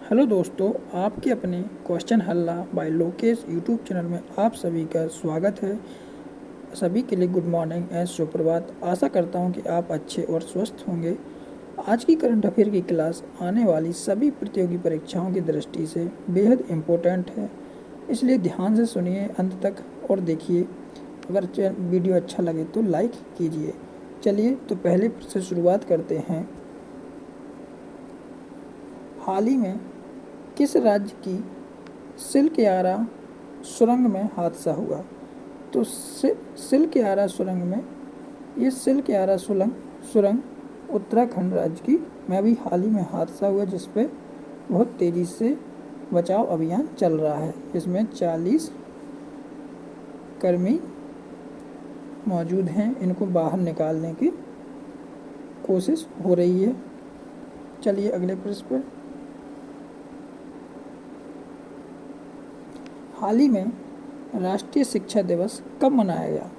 Hello दोस्तों, आपके अपने क्वेश्चन हल्ला बाय लोकेश यूट्यूब चैनल में आप सभी का स्वागत है। सभी के लिए गुड मॉर्निंग एंड सुप्रभात। आशा करता हूं कि आप अच्छे और स्वस्थ होंगे। आज की करंट अफेयर की क्लास आने वाली सभी प्रतियोगी परीक्षाओं की दृष्टि से बेहद इम्पोर्टेंट है, इसलिए ध्यान से सुनिए अंत तक और देखिए। अगर वीडियो अच्छा लगे तो लाइक कीजिए। चलिए तो पहले से शुरुआत करते हैं। हाल ही में किस राज्य की सिल्क-यारा सुरंग में हादसा हुआ? तो सिल्क-यारा सुरंग में ये सिल्क-यारा सुरंग उत्तराखंड राज्य की में अभी हाल ही में हादसा हुआ, जिस पे बहुत तेज़ी से बचाव अभियान चल रहा है। इसमें 40 कर्मी मौजूद हैं, इनको बाहर निकालने की कोशिश हो रही है। चलिए अगले प्रश्न पर। हाल ही में राष्ट्रीय शिक्षा दिवस कब मनाया गया?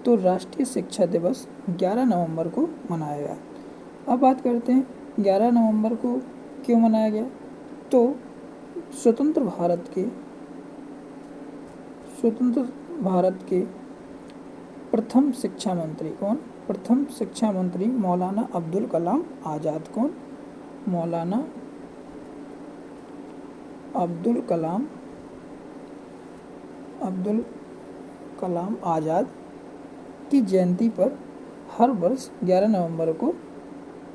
तो राष्ट्रीय शिक्षा दिवस 11 नवंबर को मनाया गया। अब बात करते हैं 11 नवंबर को क्यों मनाया गया। तो स्वतंत्र भारत के प्रथम शिक्षा मंत्री कौन? प्रथम शिक्षा मंत्री मौलाना अब्दुल कलाम आज़ाद। कौन? मौलाना अब्दुल कलाम आज़ाद की जयंती पर हर वर्ष 11 नवंबर को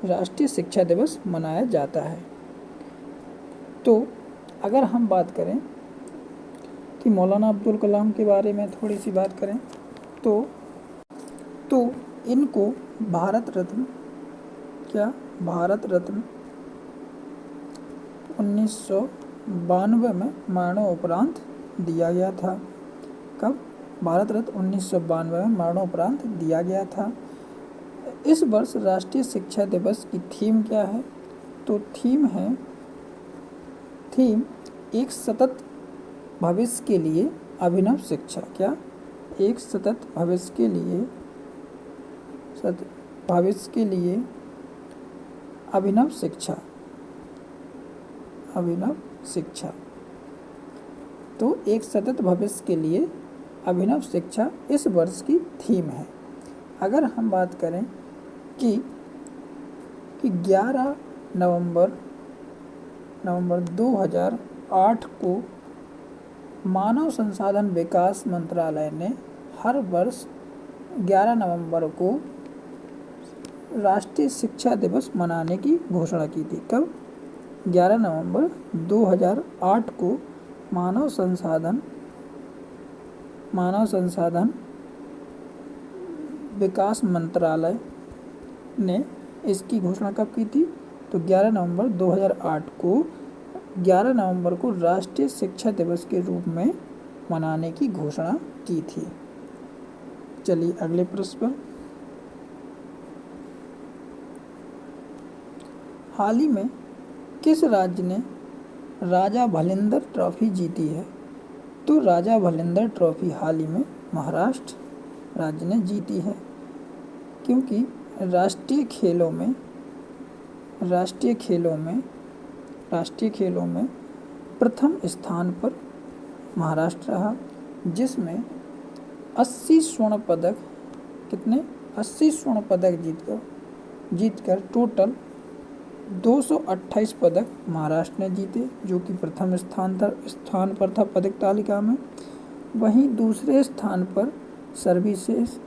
राष्ट्रीय शिक्षा दिवस मनाया जाता है। तो अगर हम बात करें कि मौलाना अब्दुल कलाम के बारे में थोड़ी सी बात करें तो इनको भारत रत्न 1992 में मरणोपरांत दिया गया था। कब? भारत रत्न 1992 में मरणोपरांत दिया गया था। इस वर्ष राष्ट्रीय शिक्षा दिवस की थीम क्या है? तो थीम एक सतत भविष्य के लिए अभिनव शिक्षा। क्या? एक सतत भविष्य के लिए अभिनव शिक्षा। तो एक सतत भविष्य के लिए अभिनव शिक्षा इस वर्ष की थीम है। अगर हम बात करें कि 11 नवंबर 2008 को मानव संसाधन विकास मंत्रालय ने हर वर्ष 11 नवंबर को राष्ट्रीय शिक्षा दिवस मनाने की घोषणा की थी। कब? 11 नवंबर 2008 को मानव संसाधन विकास मंत्रालय ने इसकी घोषणा कब की थी? तो 11 नवंबर 2008 को 11 नवंबर को राष्ट्रीय शिक्षा दिवस के रूप में मनाने की घोषणा की थी। चलिए अगले प्रश्न पर। हाल ही में किस राज्य ने राजा भलिंदर ट्रॉफी जीती है? तो राजा भलिंदर ट्रॉफी हाल ही में महाराष्ट्र राज्य ने जीती है, क्योंकि राष्ट्रीय खेलों में प्रथम स्थान पर महाराष्ट्र रहा, जिसमें 80 स्वर्ण पदक जीतकर टोटल 228 पदक महाराष्ट्र ने जीते, जो कि प्रथम स्थान पर था पदक तालिका में। वहीं दूसरे स्थान पर सर्विसेज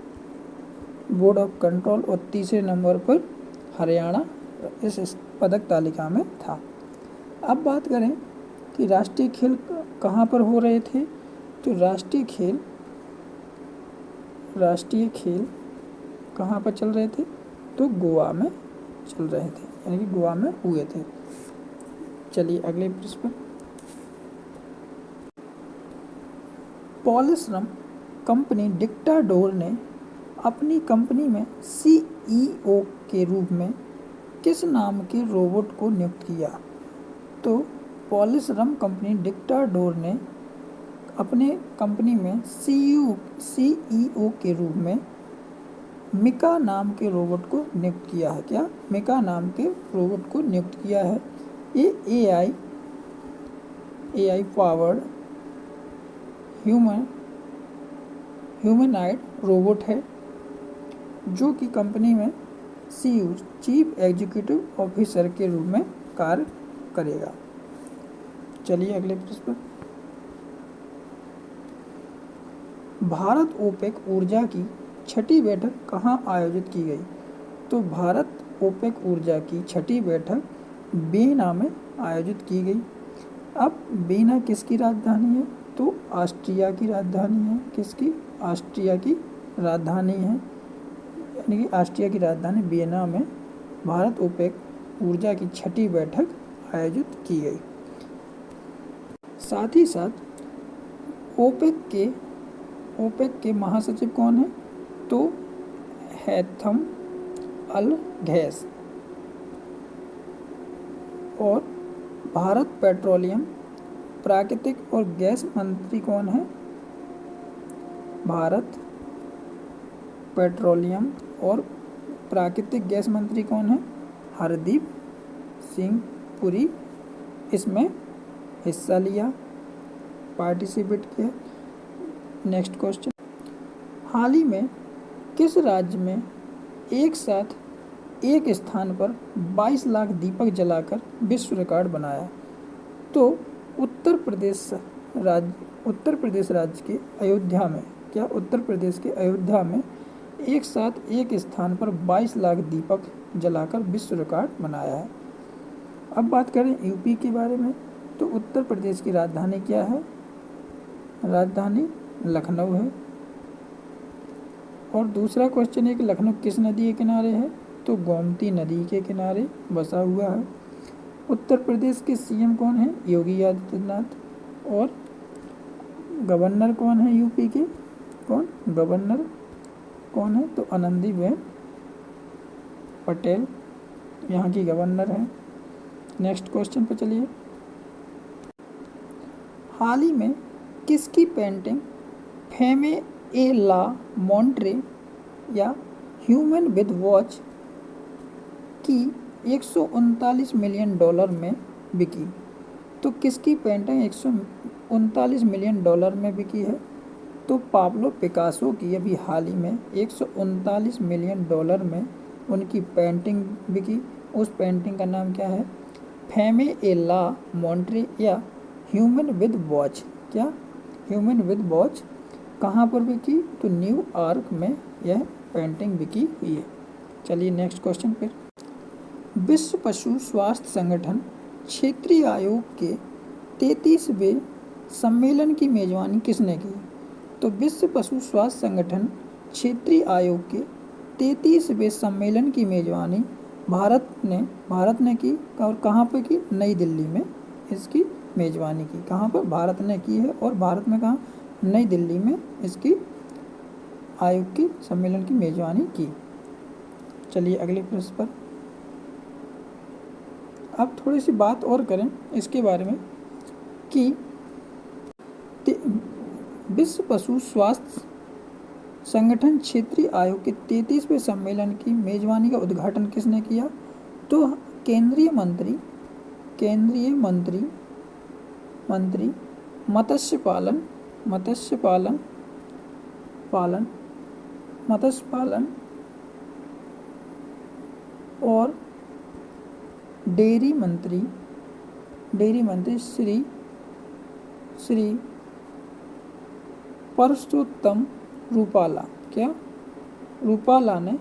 बोर्ड ऑफ कंट्रोल और तीसरे नंबर पर हरियाणा इस पदक तालिका में था। अब बात करें कि राष्ट्रीय खेल कहाँ पर हो रहे थे। तो राष्ट्रीय खेल कहाँ पर चल रहे थे? तो गोवा में चल रहे थे, यानी कि गोवा में हुए थे। चलिए अगले प्रश्न पर। पॉलिसरम कंपनी डिक्टाडोर ने अपनी कंपनी में CEO के रूप में किस नाम के रोबोट को नियुक्त किया? तो पॉलिसरम कंपनी डिक्टाडोर ने अपने कंपनी में CEO के रूप में मिका नाम के रोबोट को नियुक्त किया है। क्या? मिका नाम के रोबोट को नियुक्त किया है। ये AI AI powered humanoid robot है जो कि कंपनी में CEO चीफ एग्जीक्यूटिव ऑफिसर के रूप में कार्य करेगा। चलिए अगले प्रश्न पर। भारत ओपेक ऊर्जा की छठी बैठक कहाँ आयोजित की गई? तो भारत ओपेक ऊर्जा की छठी बैठक वियना में आयोजित की गई। अब वियना किसकी राजधानी है? तो ऑस्ट्रिया की राजधानी है। किसकी? ऑस्ट्रिया की राजधानी है, यानी कि ऑस्ट्रिया की राजधानी वियना में भारत ओपेक ऊर्जा की छठी बैठक आयोजित की गई। साथ ही साथ ओपेक के महासचिव कौन है? तो हैथम अल घैस। और भारत पेट्रोलियम, प्राकृतिक और गैस मंत्री कौन है? भारत पेट्रोलियम और प्राकृतिक गैस मंत्री कौन है? हरदीप सिंह पुरी इसमें हिस्सा लिया, पार्टिसिपेट किया। नेक्स्ट क्वेश्चन, हाल ही में किस राज्य में एक साथ एक स्थान पर 22 लाख दीपक जलाकर विश्व रिकॉर्ड बनाया? तो उत्तर प्रदेश राज्य के अयोध्या में, क्या उत्तर प्रदेश के अयोध्या में एक साथ एक स्थान पर 22 लाख दीपक जलाकर विश्व रिकॉर्ड बनाया है। अब बात करें यूपी के बारे में, तो उत्तर प्रदेश की राजधानी क्या है? राजधानी लखनऊ है। और दूसरा क्वेश्चन है कि लखनऊ किस नदी के किनारे है? तो गोमती नदी के किनारे बसा हुआ है। उत्तर प्रदेश के सीएम कौन है? योगी आदित्यनाथ। और गवर्नर कौन है यूपी के? गवर्नर कौन है? तो आनंदीबेन पटेल यहाँ की गवर्नर है। नेक्स्ट क्वेश्चन पर चलिए, हाल ही में किसकी पेंटिंग फेमे ए ला मॉन्ट्रे या ह्यूमन विद वॉच की 139 मिलियन डॉलर में बिकी? तो किसकी पेंटिंग 139 मिलियन डॉलर में बिकी है? तो पाब्लो पिकासो की अभी हाल ही में 139 मिलियन डॉलर में उनकी पेंटिंग बिकी। उस पेंटिंग का नाम क्या है? फेमे ए ला मॉन्ट्रे या ह्यूमन विद वॉच। क्या? Human with watch. कहाँ पर बिकी? तो न्यूयॉर्क में यह पेंटिंग बिकी हुई है। चलिए नेक्स्ट क्वेश्चन पर, विश्व पशु स्वास्थ्य संगठन क्षेत्रीय आयोग के 33वें सम्मेलन की मेजबानी किसने की? तो विश्व पशु स्वास्थ्य संगठन क्षेत्रीय आयोग के 33वें सम्मेलन की मेजबानी भारत ने की। और कहाँ पर की? नई दिल्ली में इसकी मेजबानी की। कहाँ पर? भारत ने की है। और भारत में कहाँ? नई दिल्ली में इसकी आयोग की सम्मेलन की मेजबानी की। चलिए अगले प्रश्न पर, अब थोड़ी सी बात और करें इसके बारे में कि विश्व पशु स्वास्थ्य संगठन क्षेत्रीय आयोग के 33वें सम्मेलन की मेजबानी का उद्घाटन किसने किया? तो केंद्रीय मंत्री मत्स्य पालन और डेयरी मंत्री श्री परसोत्तम रूपाला ने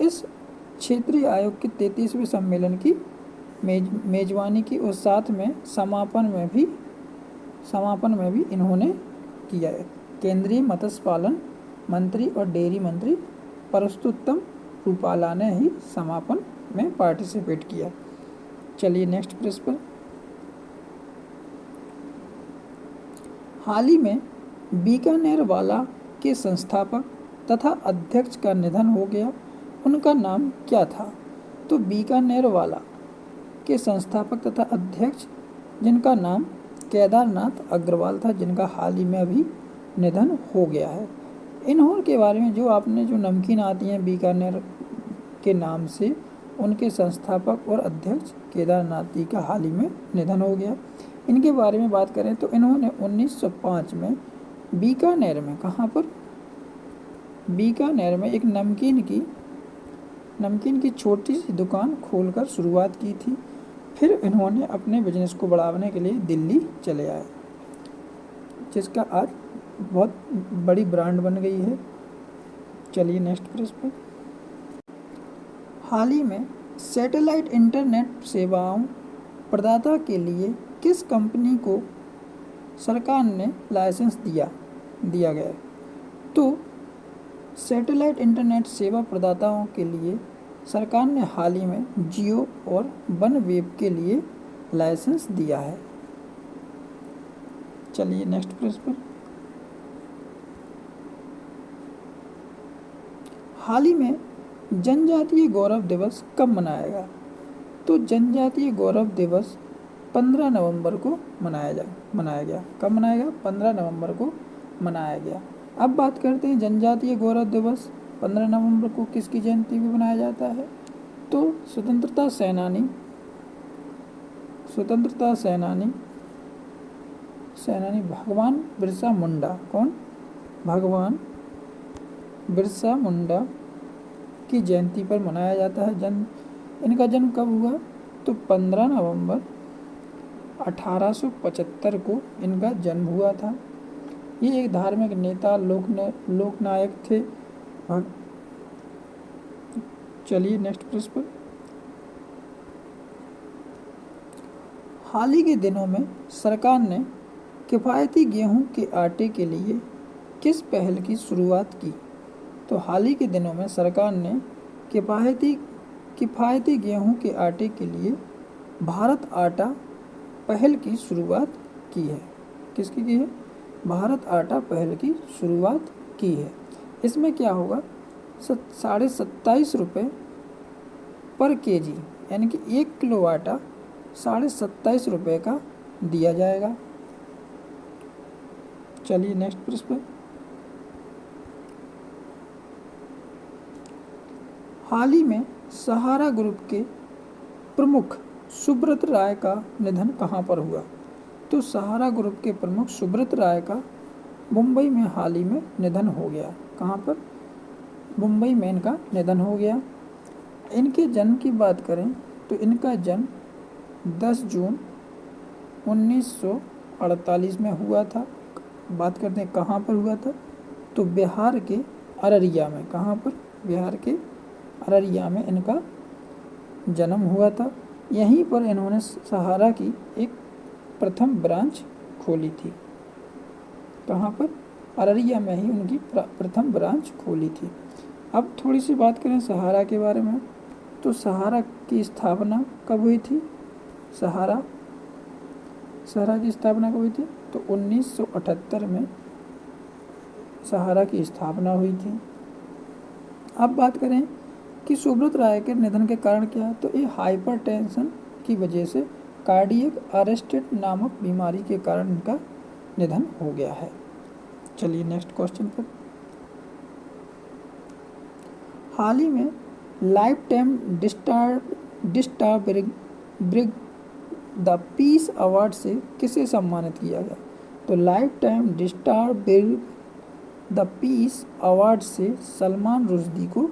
इस क्षेत्रीय आयोग के 33वें सम्मेलन की मेजबानी की। और साथ में समापन में भी इन्होंने किया है। केंद्रीय मत्स्य पालन मंत्री और डेयरी मंत्री परसोत्तम रूपाला ने ही समापन में पार्टिसिपेट किया। चलिए नेक्स्ट प्रश्न पर, हाल ही में बीकानेर वाला के संस्थापक तथा अध्यक्ष का निधन हो गया, उनका नाम क्या था? तो बीकानेर वाला के संस्थापक तथा अध्यक्ष जिनका नाम केदारनाथ अग्रवाल था, जिनका हाल ही में अभी निधन हो गया है। इन्हों के बारे में जो नमकीन आती हैं बीकानेर के नाम से, उनके संस्थापक और अध्यक्ष केदारनाथ जी का हाल ही में निधन हो गया। इनके बारे में बात करें तो इन्होंने 1905 में बीकानेर में, कहाँ पर, बीकानेर में एक नमकीन की छोटी सी दुकान खोलकर शुरुआत की थी। फिर इन्होंने अपने बिजनेस को बढ़ाने के लिए दिल्ली चले आए, जिसका आज बहुत बड़ी ब्रांड बन गई है। चलिए नेक्स्ट प्रश्न पर। हाल ही में सैटेलाइट इंटरनेट सेवाओं प्रदाता के लिए किस कंपनी को सरकार ने लाइसेंस दिया गया? तो सैटेलाइट इंटरनेट सेवा प्रदाताओं के लिए सरकार ने हाल ही में जियो और वनवेब के लिए लाइसेंस दिया है। चलिए नेक्स्ट प्रश्न पर। हाल ही में जनजातीय गौरव दिवस कब मनाया गया? तो जनजातीय गौरव दिवस 15 नवंबर को मनाया गया। कब मनाया गया? 15 नवंबर को मनाया गया। अब बात करते हैं जनजातीय गौरव दिवस 15 नवंबर को किसकी जयंती भी मनाया जाता है? तो स्वतंत्रता सेनानी भगवान बिरसा मुंडा। कौन? भगवान बिरसा मुंडा की जयंती पर मनाया जाता है। इनका जन्म कब हुआ? तो 15 नवंबर 1875 को इनका जन्म हुआ था। ये एक धार्मिक नेता, लोकनायक थे। चलिए नेक्स्ट प्रश्न पर। हाल ही के दिनों में सरकार ने किफ़ायती गेहूं के आटे के लिए किस पहल की शुरुआत की? तो हाल ही के दिनों में सरकार ने किफ़ायती गेहूं के आटे के लिए भारत आटा पहल की शुरुआत की है। किसकी की है? भारत आटा पहल की शुरुआत की है। इसमें क्या होगा? 27.5 रुपये पर केजी, यानी कि 1 किलो आटा 27.5 रुपये का दिया जाएगा। चलिए नेक्स्ट प्रश्न पर। हाल ही में सहारा ग्रुप के प्रमुख सुब्रत राय का निधन कहाँ पर हुआ? तो सहारा ग्रुप के प्रमुख सुब्रत राय का मुंबई में हाल ही में निधन हो गया। कहाँ पर? मुंबई में इनका निधन हो गया। इनके जन्म की बात करें तो इनका जन्म 10 जून 1948 में हुआ था। बात करते हैं कहाँ पर हुआ था? तो बिहार के अररिया में। कहाँ पर? बिहार के अररिया में इनका जन्म हुआ था। यहीं पर इन्होंने सहारा की एक प्रथम ब्रांच खोली थी। कहाँ पर? अररिया में ही उनकी प्रथम ब्रांच खोली थी। अब थोड़ी सी बात करें सहारा के बारे में, तो सहारा की स्थापना कब हुई थी? सहारा की स्थापना कब हुई थी? तो 1978 में सहारा की स्थापना हुई थी। अब बात करें कि सुब्रत राय के निधन के कारण क्या है? तो ये हाइपरटेंशन की वजह से कार्डियक अरेस्ट नामक बीमारी के कारण इनका निधन हो गया है। चलिए नेक्स्ट क्वेश्चन पर। हाल ही में life time disturbing the peace award से किसे सम्मानित किया गया? तो life time disturbing the peace award से सलमान रुश्दी को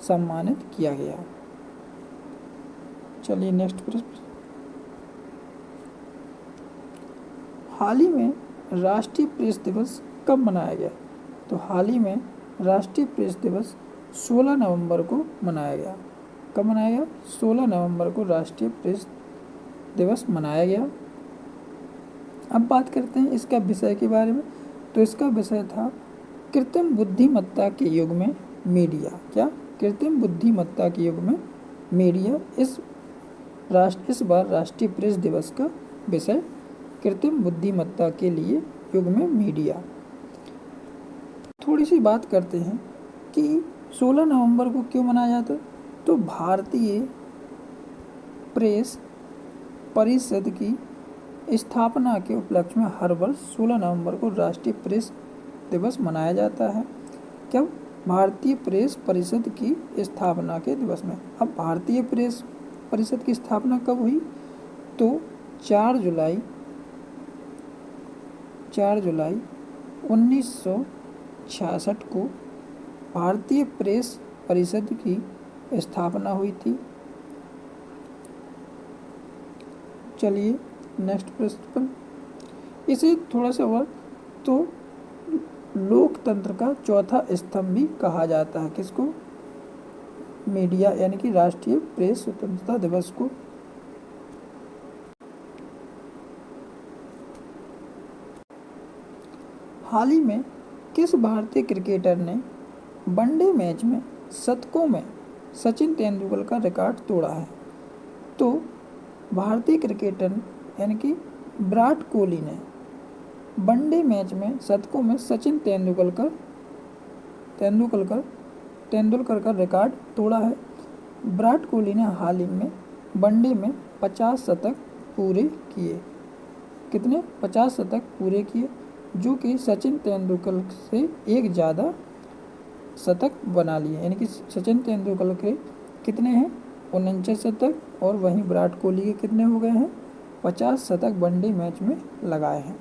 सम्मानित किया गया। चलिए नेक्स्ट प्रश्न। हाल ही में राष्ट्रीय प्रेस दिवस कब मनाया गया? तो हाल ही में राष्ट्रीय प्रेस दिवस 16 नवंबर को मनाया गया। कब मनाया गया? 16 नवंबर को राष्ट्रीय प्रेस दिवस मनाया गया। अब बात करते हैं इसका विषय के बारे में। तो इसका विषय था कृत्रिम बुद्धिमत्ता के युग में मीडिया। क्या? कृत्रिम बुद्धिमत्ता के युग में मीडिया। इस बार राष्ट्रीय प्रेस दिवस का विषय कृत्रिम बुद्धिमत्ता के लिए युग में मीडिया। थोड़ी सी बात करते हैं कि 16 नवंबर को क्यों मनाया जाता है? तो भारतीय प्रेस परिषद की स्थापना के उपलक्ष्य में हर वर्ष 16 नवंबर को राष्ट्रीय प्रेस दिवस मनाया जाता है। कब? भारतीय प्रेस परिषद की स्थापना के दिवस में। अब भारतीय प्रेस परिषद की स्थापना कब हुई? तो 4 जुलाई 4 जुलाई 1966 को भारतीय प्रेस परिषद की स्थापना हुई थी। चलिए नेक्स्ट प्रश्न पर, इसे थोड़ा सा और, तो लोकतंत्र का चौथा स्तंभ भी कहा जाता है किसको? मीडिया, यानी कि राष्ट्रीय प्रेस स्वतंत्रता दिवस को। हाल ही में किस भारतीय क्रिकेटर ने वनडे मैच में शतकों में सचिन तेंदुलकर का रिकॉर्ड तोड़ा है? तो भारतीय क्रिकेटर यानी कि विराट कोहली ने वनडे मैच में शतकों में सचिन तेंदुलकर का रिकॉर्ड तोड़ा है। विराट कोहली ने हाल ही में वनडे में 50 शतक पूरे किए। कितने? 50 शतक पूरे किए, जो कि सचिन तेंदुलकर से एक ज़्यादा शतक बना लिए। यानी कि सचिन तेंदुलकर के कितने हैं? 49 शतक, और वहीं विराट कोहली के कितने हो गए हैं? 50 शतक वनडे मैच में लगाए हैं।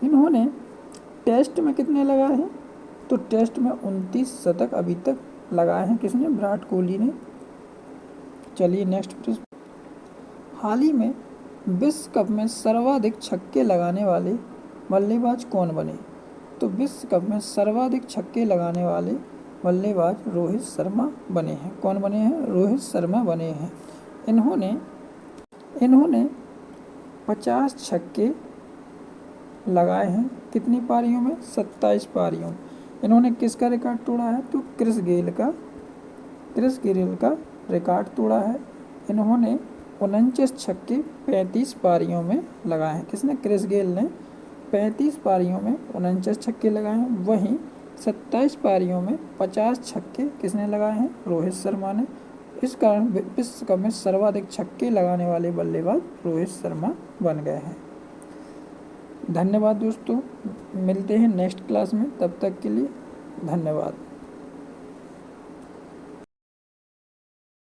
इन्होंने टेस्ट में कितने लगाए हैं? तो टेस्ट में 29 शतक अभी तक लगाए हैं। किसने? विराट कोहली ने। चलिए नेक्स्ट प्रश्न, हाल ही में विश्व कप में सर्वाधिक छक्के लगाने वाले बल्लेबाज कौन बने? तो विश्व कप में सर्वाधिक छक्के लगाने वाले बल्लेबाज रोहित शर्मा बने हैं। कौन बने हैं? रोहित शर्मा बने हैं। इन्होंने 50 छक्के लगाए हैं। कितनी पारियों में? 27 पारियों। इन्होंने किसका रिकॉर्ड तोड़ा है? तो क्रिस गेल का रिकॉर्ड तोड़ा है। इन्होंने 49 छक्के 35 पारियों में लगाए हैं। किसने? क्रिस गेल ने 35 पारियों में 49 छक्के लगाए हैं। वहीं 27 पारियों में 50 छक्के किसने लगाए हैं? रोहित शर्मा ने। इस कारण विश्व कप में सर्वाधिक छक्के लगाने वाले बल्लेबाज रोहित शर्मा बन गए हैं। धन्यवाद दोस्तों, मिलते हैं नेक्स्ट क्लास में, तब तक के लिए धन्यवाद।